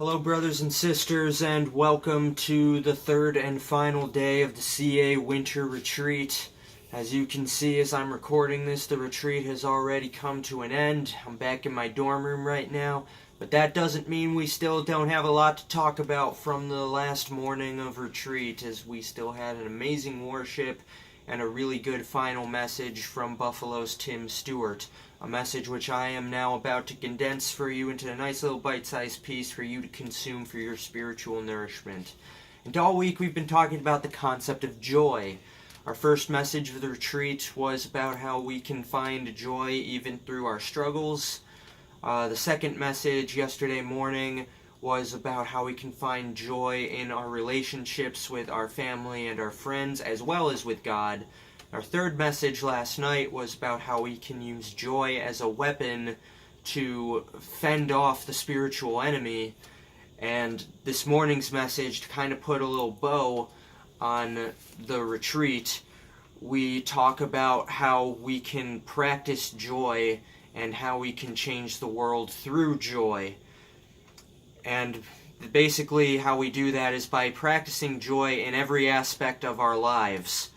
Hello brothers and sisters, and welcome to the third and final day of the CA Winter Retreat. As you can see as I'm recording this, the retreat has already come to an end. I'm back in my dorm room right now, but that doesn't mean we still don't have a lot to talk about from the last morning of retreat, as we still had an amazing worship and a really good final message from Buffalo's Tim Stewart. A message which I am now about to condense for you into a nice little bite-sized piece for you to consume for your spiritual nourishment. And all week we've been talking about the concept of joy. Our first message of the retreat was about how we can find joy even through our struggles. The second message yesterday morning was about how we can find joy in our relationships with our family and our friends, as well as with God. Our third message last night was about how we can use joy as a weapon to fend off the spiritual enemy. And this morning's message, to kind of put a little bow on the retreat, we talk about how we can practice joy and how we can change the world through joy. And basically how we do that is by practicing joy in every aspect of our lives.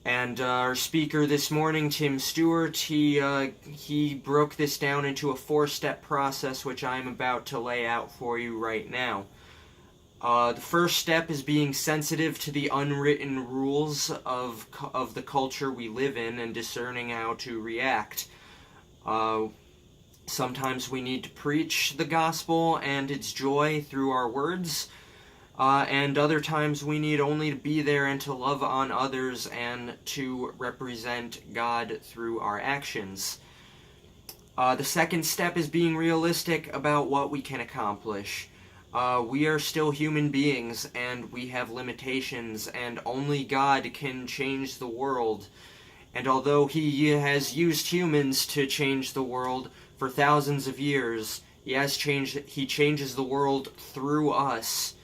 And our speaker this morning, Tim Stewart, he broke this down into a 4-step process which I'm about to lay out for you right now. The first step is being sensitive to the unwritten rules of the culture we live in and discerning how to react. Sometimes we need to preach the gospel and its joy through our words, and other times we need only to be there and to love on others and to represent God through our actions. The second step is being realistic about what we can accomplish. We are still human beings and we have limitations, and only God can change the world. And although He has used humans to change the world for thousands of years, He changes the world through us.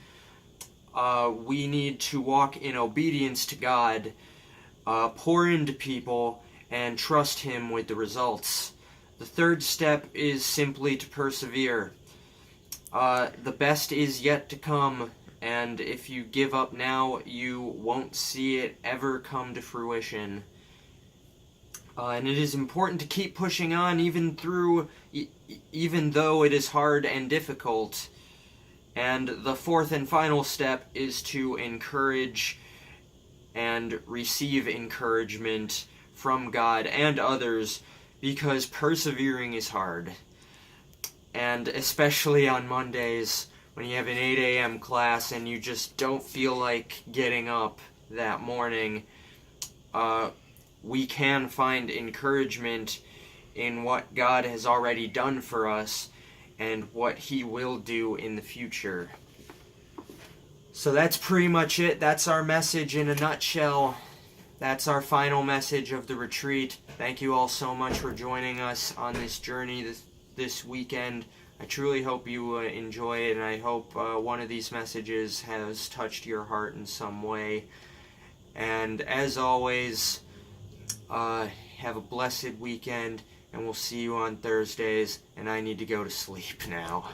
We need to walk in obedience to God, pour into people, and trust Him with the results. The third step is simply to persevere. The best is yet to come, and if you give up now, you won't see it ever come to fruition. And it is important to keep pushing on even though it is hard and difficult. And the fourth and final step is to encourage and receive encouragement from God and others, because persevering is hard. And especially on Mondays when you have an 8 a.m. class and you just don't feel like getting up that morning, we can find encouragement in what God has already done for us and what He will do in the future. So that's pretty much it. That's our message in a nutshell. That's our final message of the retreat. Thank you all so much for joining us on this journey this weekend. I truly hope you enjoy it, and I hope one of these messages has touched your heart in some way. And as always, have a blessed weekend, and we'll see you on Thursdays, and I need to go to sleep now.